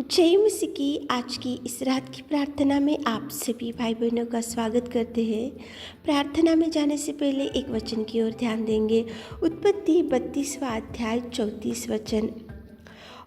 जय मसीह की आज की इस रात की प्रार्थना में आप सभी भाई बहनों का स्वागत करते हैं। प्रार्थना में जाने से पहले एक वचन की ओर ध्यान देंगे। उत्पत्ति 32वां अध्याय 34 वचन।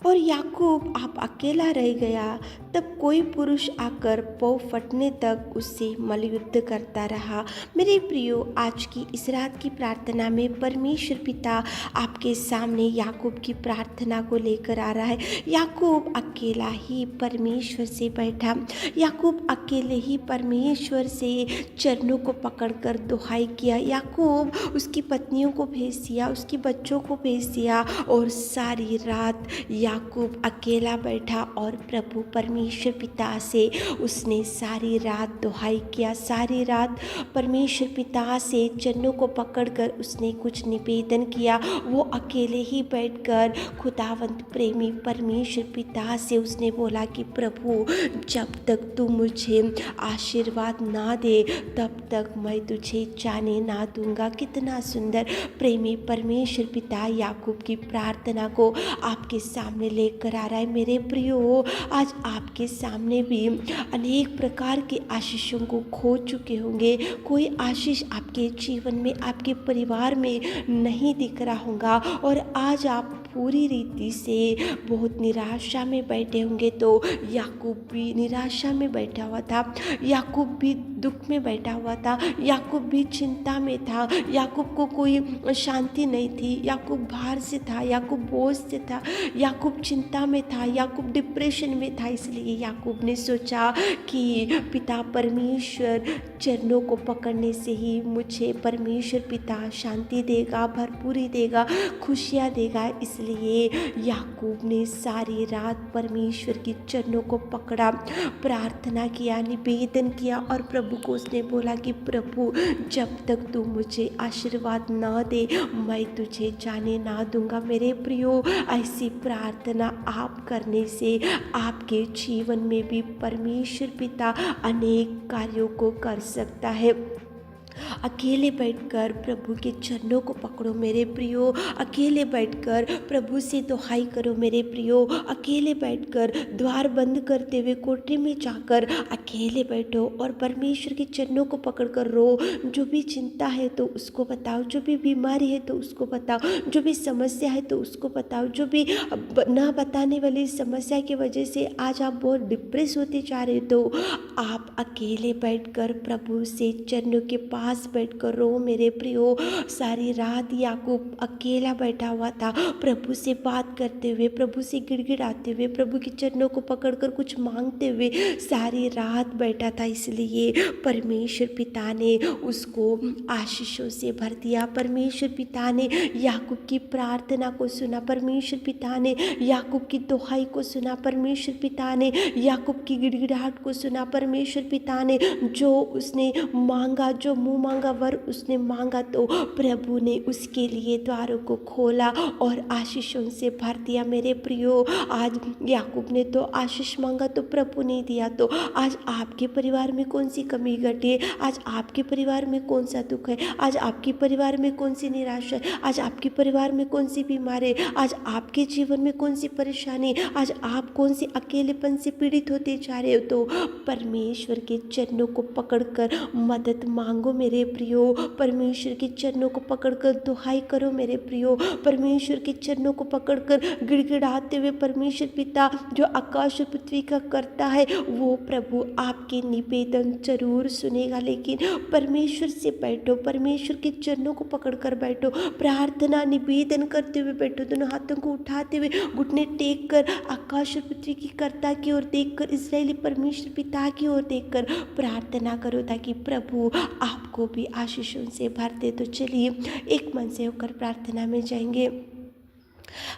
और याकूब आप अकेला रह गया, तब कोई पुरुष आकर पौ फटने तक उससे मल्लयुद्ध करता रहा। मेरे प्रियो, आज की इस रात की प्रार्थना में परमेश्वर पिता आपके सामने याकूब की प्रार्थना को लेकर आ रहा है। याकूब अकेला ही परमेश्वर से बैठा, याकूब अकेले ही परमेश्वर से चरणों को पकड़कर दुहाई किया। याकूब उसकी पत्नियों को भेज दिया, उसके बच्चों को भेज दिया और सारी रात याकूब अकेला बैठा और प्रभु परमेश्वर पिता से उसने सारी रात दुहाई किया। सारी रात परमेश्वर पिता से चरणों को पकड़कर उसने कुछ निवेदन किया। वो अकेले ही बैठकर खुदावंत प्रेमी परमेश्वर पिता से उसने बोला कि प्रभु, जब तक तू मुझे आशीर्वाद ना दे तब तक मैं तुझे जाने ना दूंगा। कितना सुंदर प्रेमी परमेश्वर पिता याकूब की प्रार्थना को आपके सामने लेकर आ रहा है। मेरे प्रियो, आज आपके सामने भी अनेक प्रकार के आशीषों को खो चुके होंगे। कोई आशीष आपके जीवन में, आपके परिवार में नहीं दिख रहा होगा और आज आप पूरी रीति से बहुत निराशा में बैठे होंगे। तो याकूब भी निराशा में बैठा हुआ था, याकूब भी दुख में बैठा हुआ था, याकूब भी चिंता में था, याकूब को कोई शांति नहीं थी, याकूब भार से था, याकूब बोझ से था, याकूब चिंता में था, याकूब डिप्रेशन में था। इसलिए याकूब ने सोचा कि पिता परमेश्वर चरणों को पकड़ने से ही मुझे परमेश्वर पिता शांति देगा, भरपूरी देगा, खुशियाँ देगा। इसलिए याकूब ने सारी रात परमेश्वर की चरणों को पकड़ा, प्रार्थना किया, निवेदन किया और प्रभु को उसने बोला कि प्रभु, जब तक तू मुझे आशीर्वाद ना दे मैं तुझे जाने ना दूंगा। मेरे प्रियो, ऐसी प्रार्थना आप करने से आपके जीवन में भी परमेश्वर पिता अनेक कार्यों को कर सकता है। अकेले बैठकर प्रभु के चरणों को पकड़ो मेरे प्रियो, अकेले बैठकर प्रभु से दुहाई करो मेरे प्रियो, अकेले बैठकर द्वार बंद करते हुए कोठरी में जाकर अकेले बैठो और परमेश्वर के चरणों को पकड़कर रो। जो भी चिंता है तो उसको बताओ, जो भी बीमारी है तो उसको बताओ, जो भी समस्या है तो उसको बताओ, जो भी ना बताने वाली समस्या की वजह से आज आप बहुत डिप्रेस होते जा रहे हो तो आप अकेले बैठकर प्रभु से चरणों के पास बैठकर रो मेरे प्रियो। सारी रात याकूब अकेला बैठा हुआ था, प्रभु से बात करते हुए, प्रभु से गिड़गिड़ाते हुए, प्रभु के चरणों को पकड़कर कुछ मांगते हुए सारी रात बैठा था। इसलिए परमेश्वर पिता ने उसको आशीषों से भर दिया। परमेश्वर पिता ने याकूब की प्रार्थना को सुना, परमेश्वर पिता ने याकूब की दुहाई को सुना, परमेश्वर पिता ने याकूब की गिड़गिड़ाहट को सुना। परमेश्वर पिता ने जो उसने मांगा, जो मुँह मांगा वर उसने मांगा, तो प्रभु ने उसके लिए द्वारों को खोला और आशीषों से भर दिया। मेरे प्रियो, आज याकूब ने तो आशीष मांगा तो प्रभु ने दिया। तो आज आपके परिवार में कौन सी कमी घटी है? आज आपके परिवार में कौन सा दुख है? आज आपके परिवार में कौन सी निराशा है? आज आपके परिवार में कौन सी बीमारी है? आज आपके जीवन में कौन सी परेशानी? आज आप कौन सी अकेलेपन से पीड़ित होते जा रहे हो? तो परमेश्वर के चरणों को पकड़कर मदद मांगो मेरे प्रियो, परमेश्वर के चरणों को पकड़कर दुहाई करो मेरे प्रियो, परमेश्वर के चरणों को पकड़कर गिड़गिड़ाते हुए परमेश्वर पिता जो आकाश और पृथ्वी का करता है वो प्रभु आपके निवेदन जरूर सुनेगा। लेकिन परमेश्वर से बैठो, परमेश्वर के चरणों को पकड़कर बैठो, प्रार्थना निवेदन करते हुए बैठो, दोनों हाथों को उठाते हुए घुटने टेक कर आकाश और पृथ्वी की कर्ता की ओर देखकर, इस्राएली परमेश्वर पिता की ओर देखकर प्रार्थना करो ताकि प्रभु आपको भी आशीषों से भर दे। तो चलिए एक मन से होकर प्रार्थना में जाएंगे।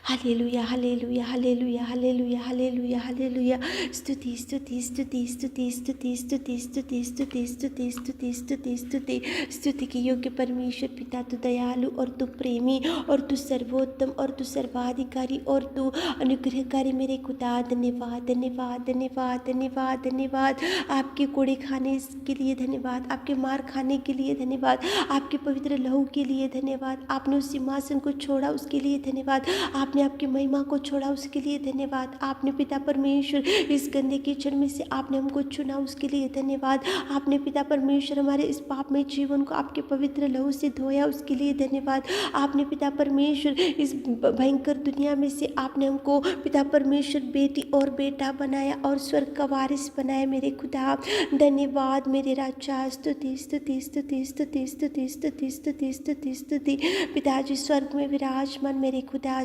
Hallelujah hallelujah hallelujah hallelujah hallelujah hallelujah. स्तुति स्तुति स्तुति स्तुति स्तुति स्तुति स्तुति स्तुति स्तुति स्तुति स्तुति स्तुति स्तुति के योग्य परमेश्वर पिता, तू दयालु और तू प्रेमी और तू सर्वोत्तम और तू सर्वाधिकारी और तू अनुग्रहकारी मेरे खुदा। धन्यवाद धन्यवाद धन्यवाद धन्यवाद धन्यवाद। आपके कोड़े खाने के लिए धन्यवाद, आपके मार खाने के लिए धन्यवाद, आपके पवित्र लहू के लिए धन्यवाद, आपने उस सिंहासन को छोड़ा उसके लिए धन्यवाद, आपने आपकी महिमा को छोड़ा उसके लिए धन्यवाद। आपने पिता परमेश्वर इस गंदे कीचड़ में से आपने हमको चुना उसके लिए धन्यवाद। आपने पिता परमेश्वर हमारे इस पाप में जीवन को आपके पवित्र लहू से धोया उसके लिए धन्यवाद। आपने पिता परमेश्वर इस भयंकर दुनिया में से आपने हमको पिता परमेश्वर बेटी और बेटा बनाया और स्वर्ग का वारिस बनाया मेरे खुदा। धन्यवाद मेरे राजा। स्तुति स्तुति स्तुति स्तुति स्तुति स्तुति स्तुति स्तुति स्तुति। पिताजी स्वर्ग में विराजमान मेरे खुदा,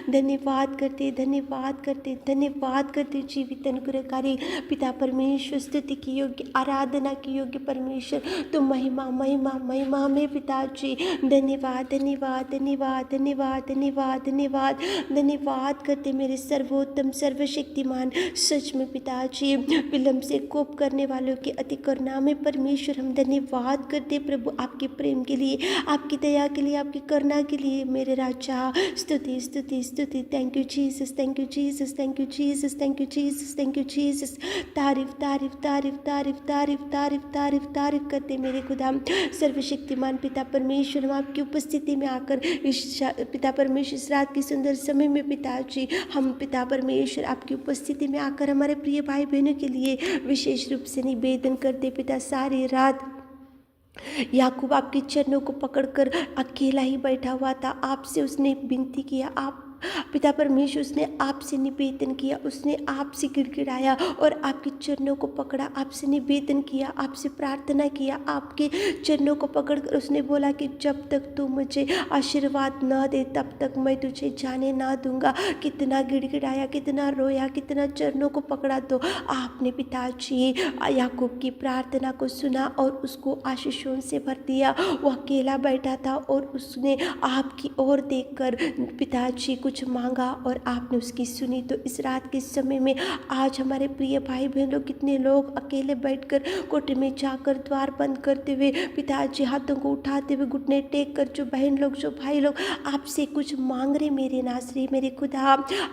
धन्यवाद करते धन्यवाद करते धन्यवाद करते जीवित अनुग्रहकारी पिता परमेश्वर, स्तुति की योग्य आराधना की योग्य परमेश्वर, तो महिमा महिमा महिमा में पिताजी। धन्यवाद धन्यवाद धन्यवाद धन्यवाद धन्यवाद धन्यवाद धन्यवाद करते मेरे सर्वोत्तम सर्वशक्तिमान। सच में पिताजी विलंब से कोप करने वालों के अति करुणा में परमेश्वर हम धन्यवाद करते प्रभु, आपके प्रेम के लिए, आपकी दया के लिए, आपकी करुणा के लिए मेरे राजा। स्तुति स्तुति स्तुति। Thank you Jesus, thank you Jesus, thank you Jesus, thank you Jesus, thank you Jesus. तारीफ तारीफ तारीफ तारीफ तारीफ तारीफ तारीफ तारीफ करते मेरे खुदा। सर्वशक्तिमान पिता परमेश्वर, हम आपकी उपस्थिति में आकर इस पिता परमेश्वर इस रात की सुंदर समय में पिताजी, हम पिता परमेश्वर आपकी उपस्थिति में आकर हमारे प्रिय भाई बहनों के लिए विशेष रूप से निवेदन करते पिता। सारी रात याकूब आपके चरणों को पकड़कर अकेला ही बैठा हुआ था। आपसे उसने विनती किया, आप पिता परमेश्वर उसने आपसे निवेदन किया, उसने आपसे गिड़गिड़ाया और आपके चरणों को पकड़ा, आपसे निवेदन किया, आपसे प्रार्थना किया, आपके चरणों को पकड़कर उसने बोला कि जब तक तू मुझे आशीर्वाद न दे तब तक मैं तुझे जाने ना दूंगा। कितना गिड़गिड़ाया, कितना रोया, कितना चरणों को पकड़ा, तो आपने पिताजी याकूब की प्रार्थना को सुना और उसको आशीषों से भर दिया। वो अकेला बैठा था और उसने आपकी ओर देखकर पिताजी कुछ मांगा और आपने उसकी सुनी। तो इस रात के समय में आज हमारे प्रिय भाई बहन लोग, कितने लोग अकेले बैठकर कोठे में जाकर द्वार बंद करते हुए पिताजी हाथों को उठाते हुए घुटने टेक कर, जो बहन लोग, जो भाई लोग आपसे कुछ मांग रहे मेरे नासरी, मेरे खुदा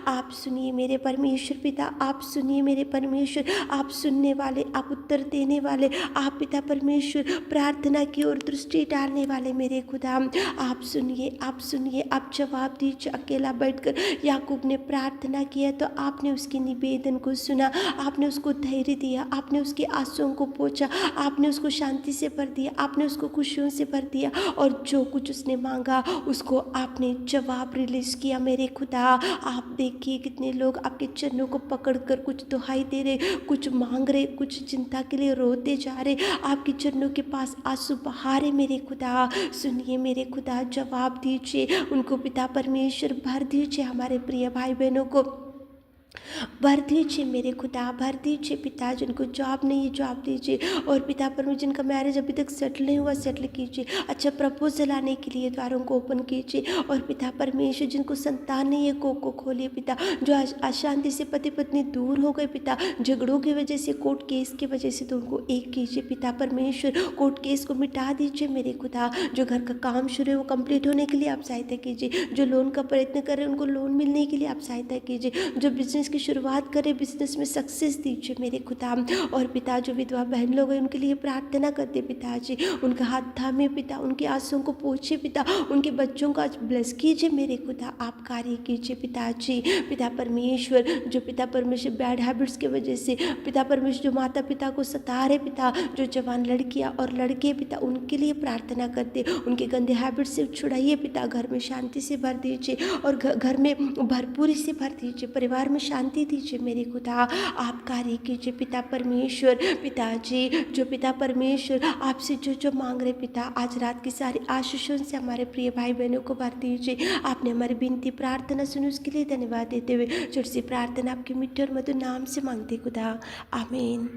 आप सुनिए मेरे परमेश्वर पिता, आप सुनिए मेरे परमेश्वर, आप सुनने वाले, आप उत्तर देने वाले, आप पिता परमेश्वर प्रार्थना की ओर दृष्टि डालने वाले मेरे खुदा, आप सुनिए, आप सुनिए, आप जवाब दीजिए। अकेला बैठकर याकूब ने प्रार्थना किया तो आपने उसके निवेदन को सुना, आपने उसको धैर्य दिया, आपने उसके आंसुओं को पोंछा, आपने उसको शांति से भर दिया, आपने उसको खुशियों से भर दिया और जो कुछ उसने मांगा उसको आपने जवाब रिलीज किया मेरे खुदा। आप देखिए कितने लोग आपके चरणों को पकड़कर कुछ दुहाई दे रहे, कुछ मांग रहे, कुछ चिंता के लिए रोते जा रहे, आपके चरणों के पास आंसू बहा रहे मेरे खुदा। सुनिए मेरे खुदा, जवाब दीजिए उनको पिता परमेश्वर, भर दीजिए हमारे प्रिय भाई बहनों को, भर दीजिए मेरे खुदा, भर दीजिए पिता। जिनको जॉब नहीं है जॉब दीजिए, और पिता परमेश्वर जिनका मैरिज अभी तक सेटल नहीं हुआ सेटल कीजिए, अच्छा प्रपोजल आने के लिए द्वारों को ओपन कीजिए। और पिता परमेश्वर जिनको संतान नहीं है को खोलिए पिता। जो अशांति से पति पत्नी दूर हो गए पिता, झगड़ों की वजह से, कोर्ट केस की वजह से, तो उनको एक कीजिए पिता परमेश्वर। कोर्ट केस को मिटा दीजिए मेरे खुदा। जो घर का काम शुरू है वो कंप्लीट होने के लिए आप सहायता कीजिए। जो लोन का प्रयत्न कर रहे हैं उनको लोन मिलने के लिए आप सहायता कीजिए। जो बिजनेस की शुरुआत करें, बिजनेस में सक्सेस दीजिए मेरे खुदा। और पिता जो विधवा बहन लोग हैं उनके लिए प्रार्थना करते पिताजी, उनका हाथ थामे पिता, उनके आंसुओं को पोंछे पिता, उनके बच्चों का ब्लेस कीजिए मेरे खुदा। आप कार्य कीजिए पिताजी। पिता परमेश्वर जो पिता परमेश्वर बैड हैबिट्स की वजह से पिता परमेश्वर जो माता पिता को सता रहे पिता, जो जवान लड़कियां और लड़के पिता, उनके लिए प्रार्थना करते, उनके गंदे हैबिट से छुड़ाइए पिता। घर में शांति से भर दीजिए और घर में भरपूरी से भर दीजिए, परिवार में शांति दीजिए मेरे खुदा। आप कार्य कीजिए पिता परमेश्वर। पिताजी जो पिता परमेश्वर आपसे जो जो मांग रहे पिता, आज रात की सारी आशीषों से हमारे प्रिय भाई बहनों को भर दीजिए। आपने हमारी विनती प्रार्थना सुनी, उसके लिए धन्यवाद देते हुए छोटी सी प्रार्थना आपके मीठे और मधुर नाम से मांगते खुदा, आमीन।